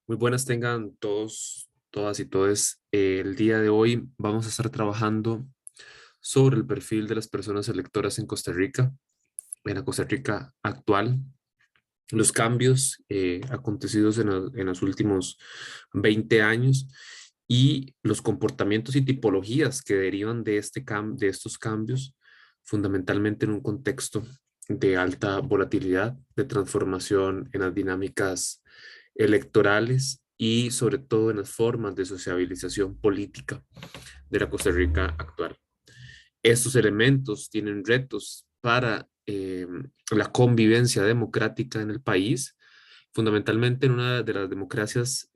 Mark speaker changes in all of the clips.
Speaker 1: Muy buenas tengan todos, todas y todes. El día de hoy vamos a estar trabajando sobre el perfil de las personas electoras en la Costa Rica actual, los cambios acontecidos en los últimos 20 años y los comportamientos y tipologías que derivan de estos cambios, fundamentalmente en un contexto de alta volatilidad, de transformación en las dinámicas electorales y sobre todo en las formas de sociabilización política de la Costa Rica actual. Estos elementos tienen retos para la convivencia democrática en el país, fundamentalmente en una de las democracias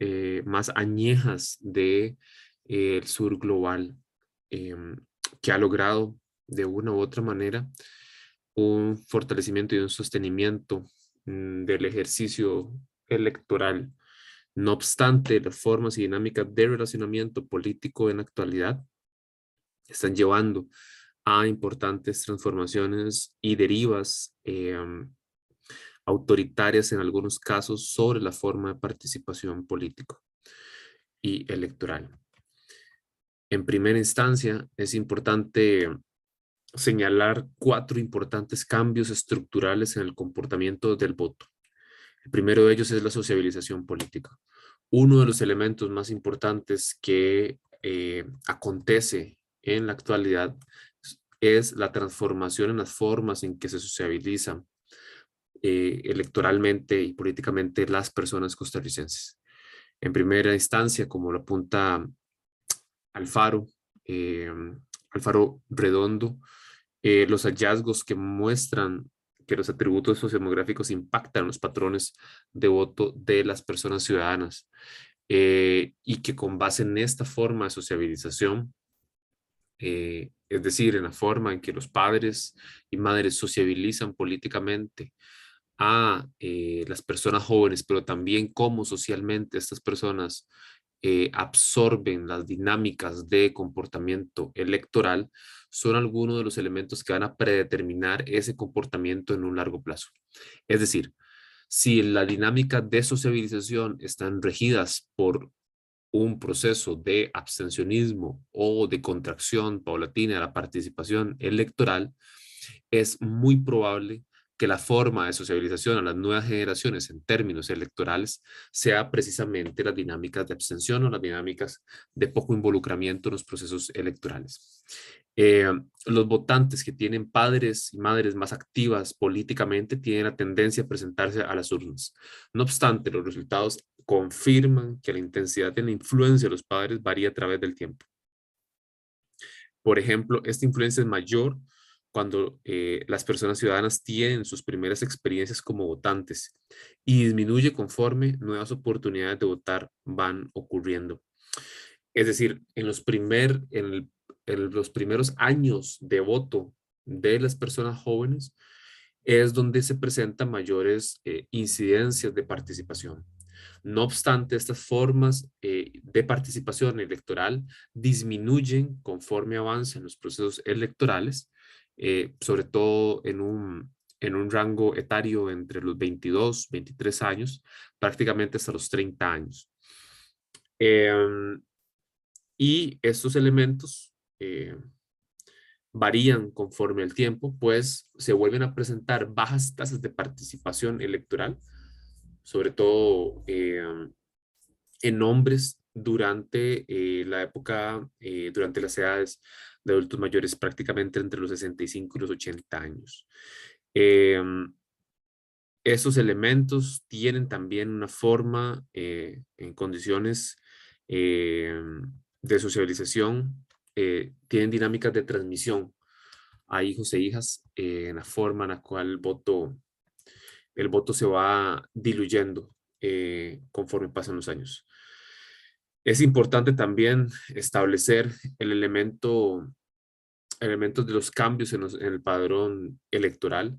Speaker 1: más añejas del sur global, eh, que ha logrado de una u otra manera un fortalecimiento y un sostenimiento del ejercicio electoral. No obstante, las formas y dinámicas de relacionamiento político en la actualidad están llevando a importantes transformaciones y derivas autoritarias en algunos casos sobre la forma de participación política y electoral. En primera instancia, es importante señalar cuatro importantes cambios estructurales en el comportamiento del voto. El primero de ellos es la sociabilización política. Uno de los elementos más importantes que acontece en la actualidad es la transformación en las formas en que se sociabilizan electoralmente y políticamente las personas costarricenses. En primera instancia, como lo apunta Alfaro, eh, Alfaro Redondo, los hallazgos que muestran que los atributos sociodemográficos impactan los patrones de voto de las personas ciudadanas y que con base en esta forma de sociabilización, es decir, en la forma en que los padres y madres sociabilizan políticamente a las personas jóvenes, pero también cómo socialmente estas personas absorben las dinámicas de comportamiento electoral, son algunos de los elementos que van a predeterminar ese comportamiento en un largo plazo. Es decir, si la dinámica de sociabilización están regidas por un proceso de abstencionismo o de contracción paulatina de la participación electoral, es muy probable que la forma de sociabilización a las nuevas generaciones en términos electorales sea precisamente las dinámicas de abstención o las dinámicas de poco involucramiento en los procesos electorales. Eh, los votantes que tienen padres y madres más activas políticamente tienen la tendencia a presentarse a las urnas. No obstante, los resultados confirman que la intensidad de la influencia de los padres varía a través del tiempo. Por ejemplo, esta influencia es mayor cuando las personas ciudadanas tienen sus primeras experiencias como votantes y disminuye conforme nuevas oportunidades de votar van ocurriendo. Es decir, en los primeros años de voto de las personas jóvenes es donde se presentan mayores incidencias de participación. No obstante, estas formas de participación electoral disminuyen conforme avanzan los procesos electorales, sobre todo en un rango etario entre los 22, 23 años, prácticamente hasta los 30 años. Em, y estos elementos varían conforme el tiempo, pues se vuelven a presentar bajas tasas de participación electoral, sobre todo en hombres durante la época, durante las edades de adultos mayores, prácticamente entre los 65 y los 80 años. Eh, Estos elementos tienen también una forma en condiciones eh, de socialización, tienen dinámicas de transmisión a hijos e hijas en la forma en la cual el voto se va diluyendo conforme pasan los años. Es importante también establecer elementos de los cambios en el padrón electoral.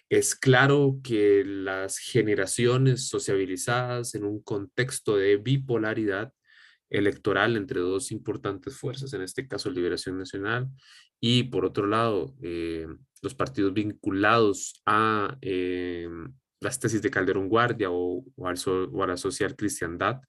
Speaker 1: Es claro que las generaciones sociabilizadas en un contexto de bipolaridad electoral entre dos importantes fuerzas, en este caso Liberación Nacional, y por otro lado, los partidos vinculados a las tesis de Calderón Guardia o a la social cristiandad,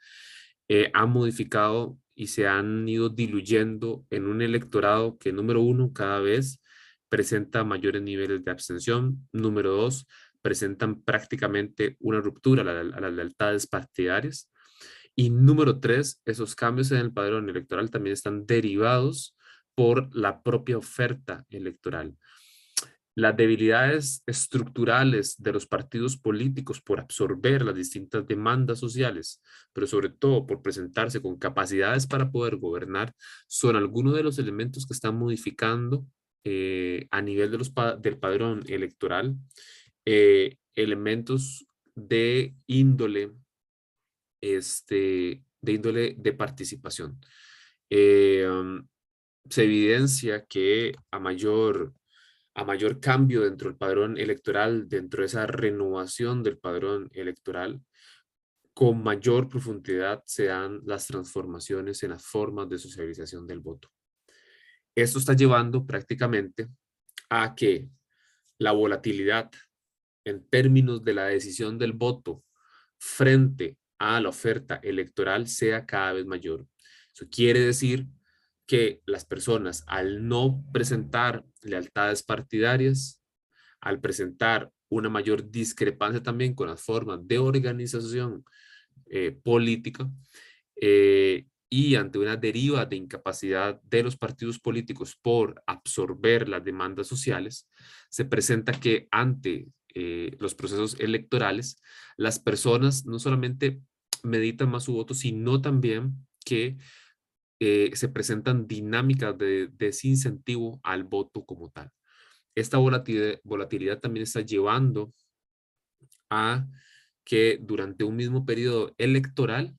Speaker 1: han modificado y se han ido diluyendo en un electorado que, número uno, cada vez presenta mayores niveles de abstención, número dos, presentan prácticamente una ruptura a las lealtades partidarias, y número tres, esos cambios en el padrón electoral también están derivados por la propia oferta electoral. Las debilidades estructurales de los partidos políticos por absorber las distintas demandas sociales, pero sobre todo por presentarse con capacidades para poder gobernar, son algunos de los elementos que están modificando a nivel de del padrón electoral, elementos de índole, de índole de participación. Um, Se evidencia que a mayor cambio dentro del padrón electoral, dentro de esa renovación del padrón electoral, con mayor profundidad se dan las transformaciones en las formas de socialización del voto. Esto está llevando prácticamente a que la volatilidad en términos de la decisión del voto frente a la oferta electoral sea cada vez mayor. Eso quiere decir que las personas, al no presentar lealtades partidarias, al presentar una mayor discrepancia también con las formas de organización política, y ante una deriva de incapacidad de los partidos políticos por absorber las demandas sociales, se presenta que ante los procesos electorales, las personas no solamente meditan más su voto, sino también que se presentan dinámicas de desincentivo al voto como tal. Esta volatilidad también está llevando a que durante un mismo periodo electoral,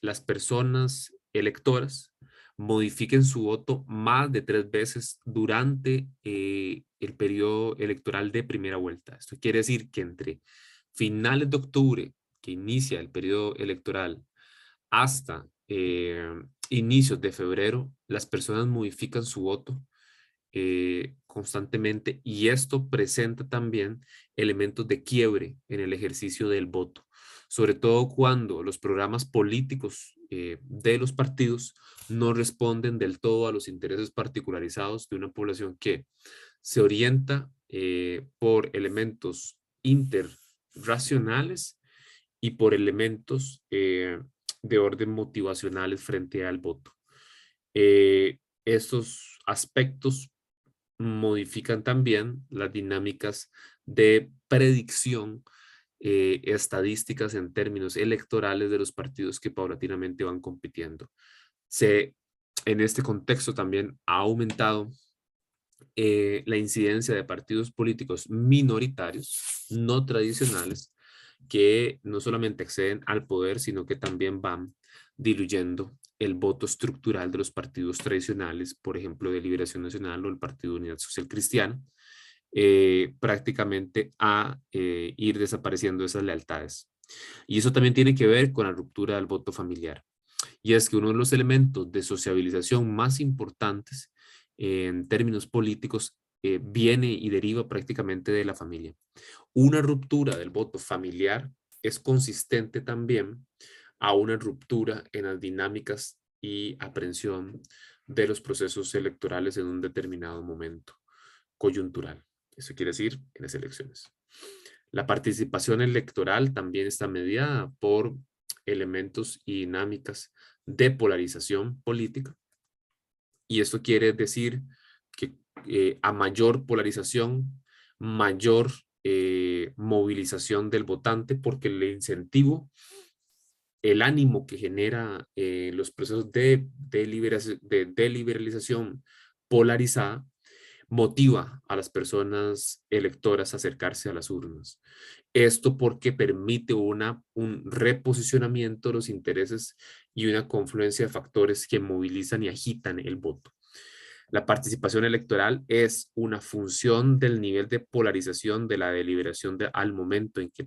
Speaker 1: las personas electoras modifiquen su voto más de 3 veces durante el periodo electoral de primera vuelta. Esto quiere decir que entre finales de octubre, que inicia el periodo electoral, hasta inicios de febrero, las personas modifican su voto constantemente, y esto presenta también elementos de quiebre en el ejercicio del voto, sobre todo cuando los programas políticos de los partidos no responden del todo a los intereses particularizados de una población que se orienta por elementos interracionales y por elementos de orden motivacionales frente al voto. Estos aspectos modifican también las dinámicas de predicción estadísticas en términos electorales de los partidos que paulatinamente van compitiendo. En este contexto también ha aumentado la incidencia de partidos políticos minoritarios, no tradicionales, que no solamente acceden al poder, sino que también van diluyendo el voto estructural de los partidos tradicionales, por ejemplo, de Liberación Nacional o el Partido Unidad Social Cristiana, prácticamente a ir desapareciendo esas lealtades. Y eso también tiene que ver con la ruptura del voto familiar. Y es que uno de los elementos de sociabilización más importantes en términos políticos viene y deriva prácticamente de la familia. Una ruptura del voto familiar es consistente también a una ruptura en las dinámicas y aprehensión de los procesos electorales en un determinado momento coyuntural. Eso quiere decir en las elecciones. La participación electoral también está mediada por elementos y dinámicas de polarización política. Y esto quiere decir que a mayor polarización, mayor movilización del votante, porque el incentivo, el ánimo que genera los procesos de liberalización polarizada, motiva a las personas electoras a acercarse a las urnas. Esto porque permite un reposicionamiento de los intereses y una confluencia de factores que movilizan y agitan el voto. La participación electoral es una función del nivel de polarización de la deliberación al momento en que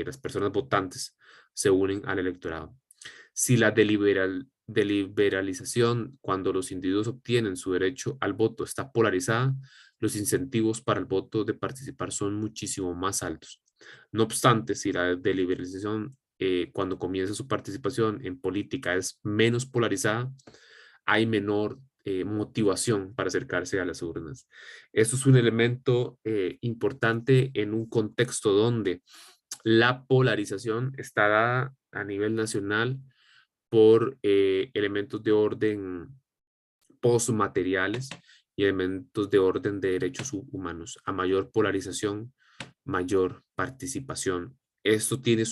Speaker 1: las personas votantes se unen al electorado. Si la deliberalización, cuando los individuos obtienen su derecho al voto, está polarizada, los incentivos para el voto de participar son muchísimo más altos. No obstante, si la deliberación cuando comienza su participación en política es menos polarizada, hay menor motivación para acercarse a las urnas. Eso es un elemento importante en un contexto donde la polarización está dada a nivel nacional por elementos de orden postmateriales y elementos de orden de derechos humanos. A mayor polarización, mayor participación. Esto tiene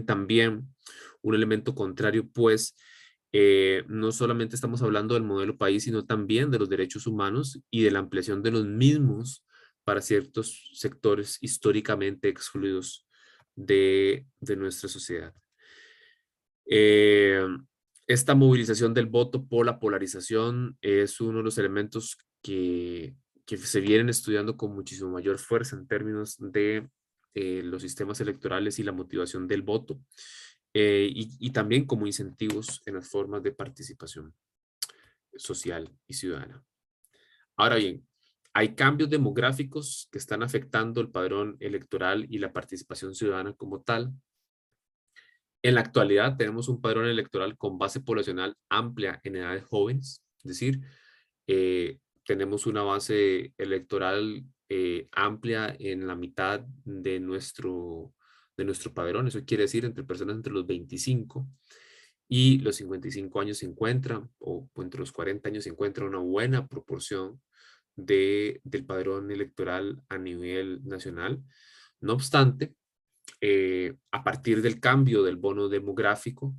Speaker 1: también un elemento contrario, pues no solamente estamos hablando del modelo país, sino también de los derechos humanos y de la ampliación de los mismos para ciertos sectores históricamente excluidos de nuestra sociedad. Eh, esta movilización del voto por la polarización es uno de los elementos que se vienen estudiando con muchísimo mayor fuerza en términos de los sistemas electorales y la motivación del voto, y también como incentivos en las formas de participación social y ciudadana. Ahora bien, hay cambios demográficos que están afectando el padrón electoral y la participación ciudadana como tal. En la actualidad tenemos un padrón electoral con base poblacional amplia en edades jóvenes, es decir, tenemos una base electoral amplia en la mitad de nuestro padrón. Eso quiere decir entre personas entre los 25 y los 55 años se encuentra, o entre los 40 años se encuentra una buena proporción del padrón electoral a nivel nacional. No obstante, a partir del cambio del bono demográfico,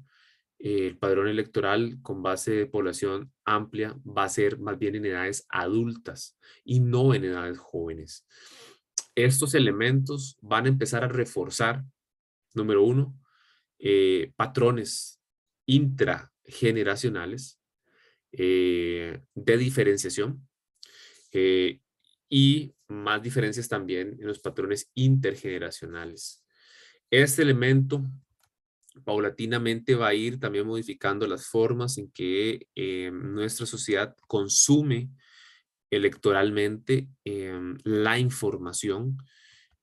Speaker 1: el padrón electoral con base de población amplia va a ser más bien en edades adultas y no en edades jóvenes. Estos elementos van a empezar a reforzar, número uno, patrones intrageneracionales de diferenciación, eh, y más diferencias también en los patrones intergeneracionales. Este elemento paulatinamente va a ir también modificando las formas en que nuestra sociedad consume electoralmente la información,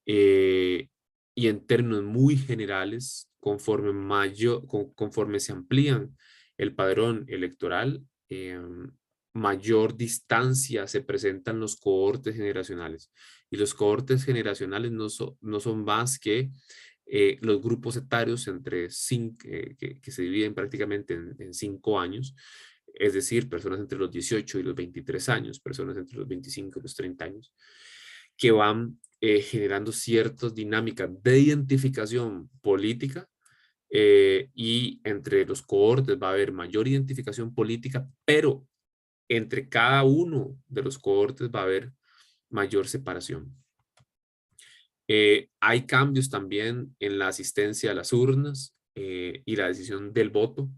Speaker 1: eh, y en términos muy generales, conforme se amplían el padrón electoral, mayor distancia se presentan los cohortes generacionales. Y los cohortes generacionales no son más que los grupos etarios entre que se dividen prácticamente en 5 años, es decir, personas entre los 18 y los 23 años, personas entre los 25 y los 30 años, que van generando ciertas dinámicas de identificación política, y entre los cohortes va a haber mayor identificación política, pero entre cada uno de los cohortes va a haber mayor separación. Hay cambios también en la asistencia a las urnas y la decisión del voto.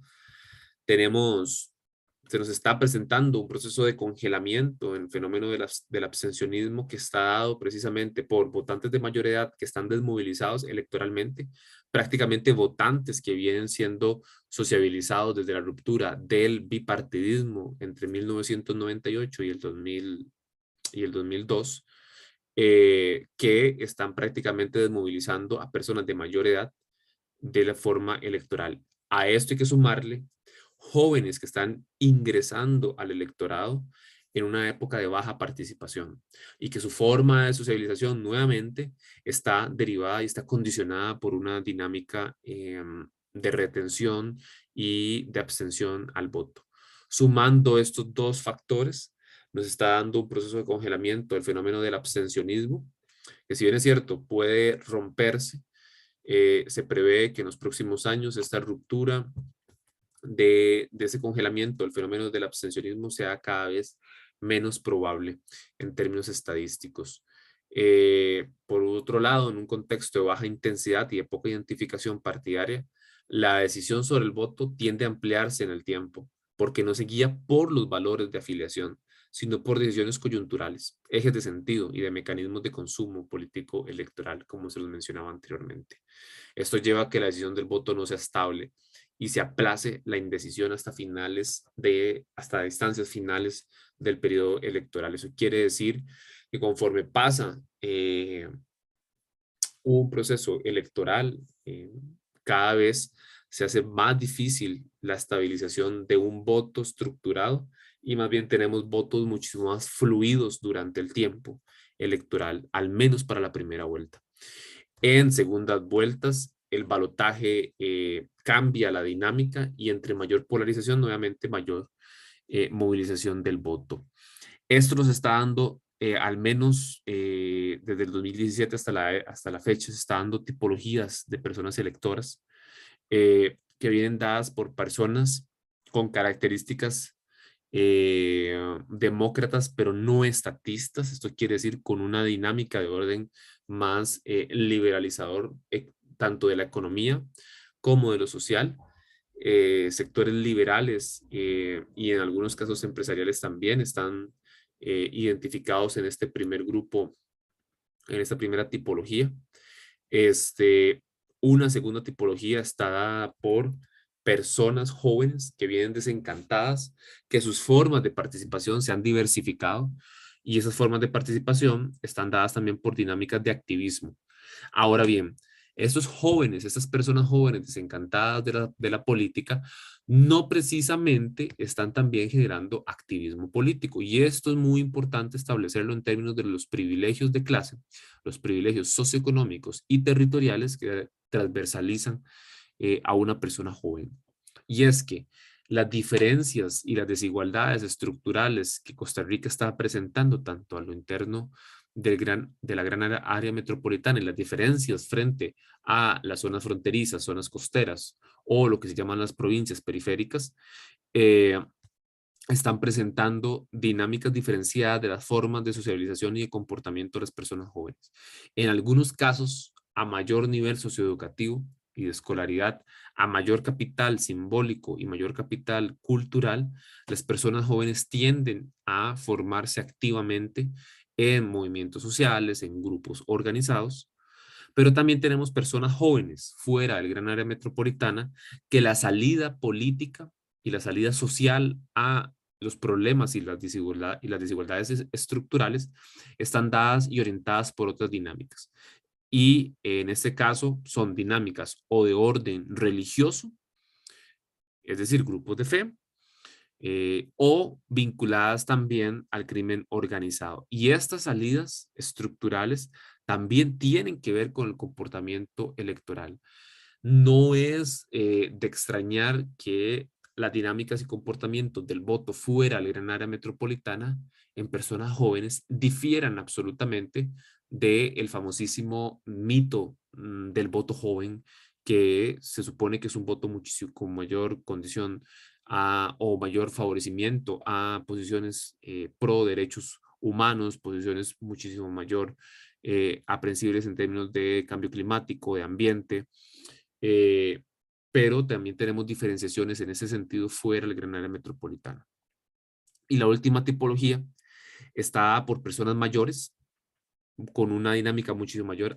Speaker 1: Se nos está presentando un proceso de congelamiento en el fenómeno del abstencionismo que está dado precisamente por votantes de mayor edad que están desmovilizados electoralmente, prácticamente votantes que vienen siendo sociabilizados desde la ruptura del bipartidismo entre 1998 y el 2002, que están prácticamente desmovilizando a personas de mayor edad de la forma electoral. A esto hay que sumarle jóvenes que están ingresando al electorado en una época de baja participación y que su forma de socialización nuevamente está derivada y está condicionada por una dinámica de retención y de abstención al voto. Sumando estos dos factores, nos está dando un proceso de congelamiento del fenómeno del abstencionismo, que si bien es cierto, puede romperse. Se prevé que en los próximos años esta ruptura de ese congelamiento, el fenómeno del abstencionismo, sea cada vez menos probable en términos estadísticos. Por otro lado, en un contexto de baja intensidad y de poca identificación partidaria, la decisión sobre el voto tiende a ampliarse en el tiempo, porque no se guía por los valores de afiliación, sino por decisiones coyunturales, ejes de sentido y de mecanismos de consumo político electoral, como se los mencionaba anteriormente. Esto lleva a que la decisión del voto no sea estable y se aplace la indecisión hasta instancias finales del periodo electoral. Eso quiere decir que conforme pasa un proceso electoral, cada vez se hace más difícil la estabilización de un voto estructurado y más bien tenemos votos muchísimo más fluidos durante el tiempo electoral, al menos para la primera vuelta. En segundas vueltas, el balotaje cambia la dinámica y entre mayor polarización, nuevamente mayor movilización del voto. Esto nos está dando, al menos desde el 2017 hasta la fecha, se está dando tipologías de personas electoras que vienen dadas por personas con características demócratas, pero no estatistas. Esto quiere decir con una dinámica de orden más liberalizador, tanto de la economía como de lo social. Sectores liberales y en algunos casos empresariales también están identificados en este primer grupo, en esta primera tipología. Este, una segunda tipología está dada por personas jóvenes que vienen desencantadas, que sus formas de participación se han diversificado y esas formas de participación están dadas también por dinámicas de activismo. Ahora bien, estos jóvenes, estas personas jóvenes desencantadas de la política, no precisamente están también generando activismo político. Y esto es muy importante establecerlo en términos de los privilegios de clase, los privilegios socioeconómicos y territoriales que transversalizan a una persona joven. Y es que las diferencias y las desigualdades estructurales que Costa Rica está presentando, tanto a lo interno de la gran área metropolitana y las diferencias frente a las zonas fronterizas, zonas costeras o lo que se llaman las provincias periféricas, eh, están presentando dinámicas diferenciadas de las formas de socialización y de comportamiento de las personas jóvenes. En algunos casos, a mayor nivel socioeducativo y de escolaridad, a mayor capital simbólico y mayor capital cultural, las personas jóvenes tienden a formarse activamente en movimientos sociales, en grupos organizados, pero también tenemos personas jóvenes fuera del gran área metropolitana que la salida política y la salida social a los problemas y las desigualdades estructurales están dadas y orientadas por otras dinámicas. Y en este caso son dinámicas o de orden religioso, es decir, grupos de fe, o vinculadas también al crimen organizado. Y estas salidas estructurales también tienen que ver con el comportamiento electoral. No es de extrañar que las dinámicas y comportamientos del voto fuera de la gran área metropolitana en personas jóvenes difieran absolutamente del famosísimo mito del voto joven, que se supone que es un voto muchísimo con mayor condición o mayor favorecimiento a posiciones pro derechos humanos, posiciones muchísimo mayor aprensibles en términos de cambio climático, de ambiente, eh, pero también tenemos diferenciaciones en ese sentido fuera del gran área metropolitana. Y la última tipología está por personas mayores, con una dinámica muchísimo mayor,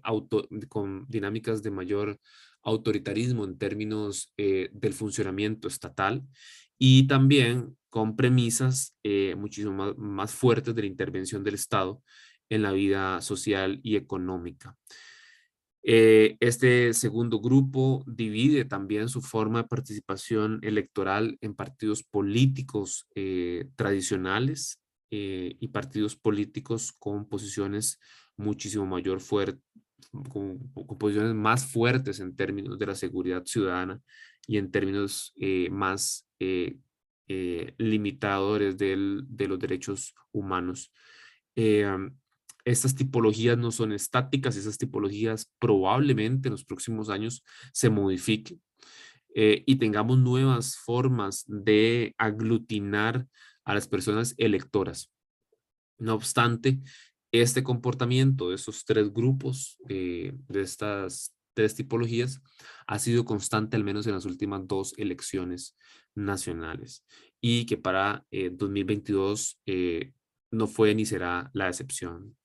Speaker 1: con dinámicas de mayor autoritarismo en términos del funcionamiento estatal y también con premisas muchísimo más fuertes de la intervención del Estado en la vida social y económica. Este segundo grupo divide también su forma de participación electoral en partidos políticos tradicionales y partidos políticos con posiciones muchísimo mayor fuerte, con posiciones más fuertes en términos de la seguridad ciudadana y en términos más limitadores de los derechos humanos. Eh, Estas tipologías no son estáticas, esas tipologías probablemente en los próximos años se modifiquen y tengamos nuevas formas de aglutinar a las personas electoras. No obstante, este comportamiento de esos tres grupos, de estas tres tipologías, ha sido constante al menos en las últimas dos elecciones nacionales y que para 2022 no fue ni será la excepción.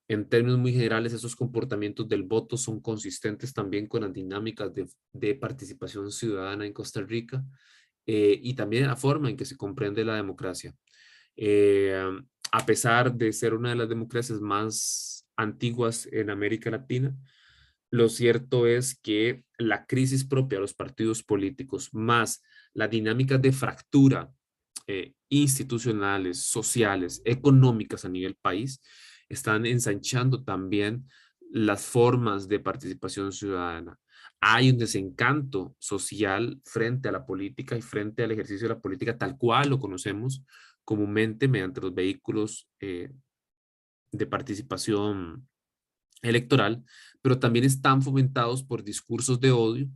Speaker 1: En términos muy generales, esos comportamientos del voto son consistentes también con las dinámicas de participación ciudadana en Costa Rica y también la forma en que se comprende la democracia. Eh, a pesar de ser una de las democracias más antiguas en América Latina, lo cierto es que la crisis propia de los partidos políticos, más las dinámicas de fractura institucionales, sociales, económicas a nivel país, están ensanchando también las formas de participación ciudadana. Hay un desencanto social frente a la política y frente al ejercicio de la política tal cual lo conocemos comúnmente mediante los vehículos de participación electoral, pero también están fomentados por discursos de odio,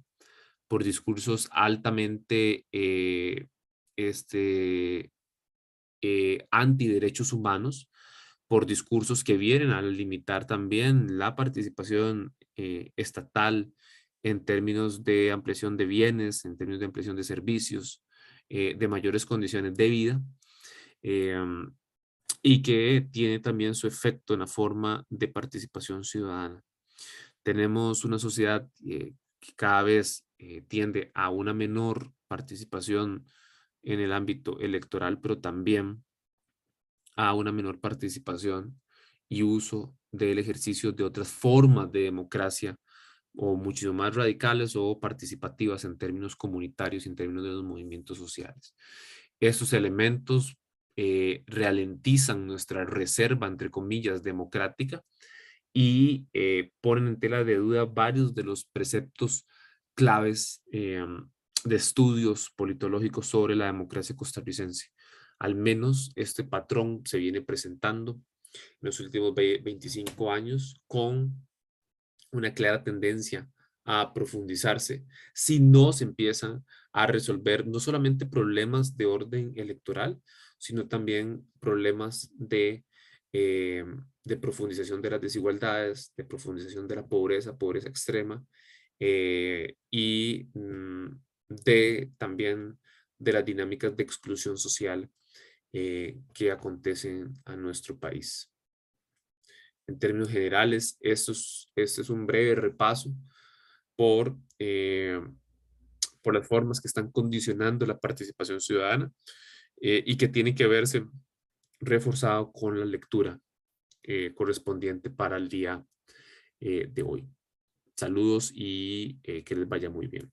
Speaker 1: por discursos altamente este, antiderechos humanos, por discursos que vienen a limitar también la participación estatal en términos de ampliación de bienes, en términos de ampliación de servicios, de mayores condiciones de vida, eh, y que tiene también su efecto en la forma de participación ciudadana. Tenemos una sociedad que cada vez tiende a una menor participación en el ámbito electoral, pero también a una menor participación y uso del ejercicio de otras formas de democracia o muchísimo más radicales o participativas en términos comunitarios, en términos de los movimientos sociales. Estos elementos ralentizan nuestra reserva, entre comillas, democrática y ponen en tela de duda varios de los preceptos claves de estudios politológicos sobre la democracia costarricense. Al menos este patrón se viene presentando en los últimos 25 años con una clara tendencia a profundizarse si no se empiezan a resolver no solamente problemas de orden electoral, sino también problemas eh, de profundización de las desigualdades, de profundización de la pobreza, pobreza extrema, y de también de las dinámicas de exclusión social que acontecen a nuestro país. En términos generales, este es un breve repaso por, por las formas que están condicionando la participación ciudadana y que tiene que verse reforzado con la lectura correspondiente para el día de hoy. Saludos y que les vaya muy bien.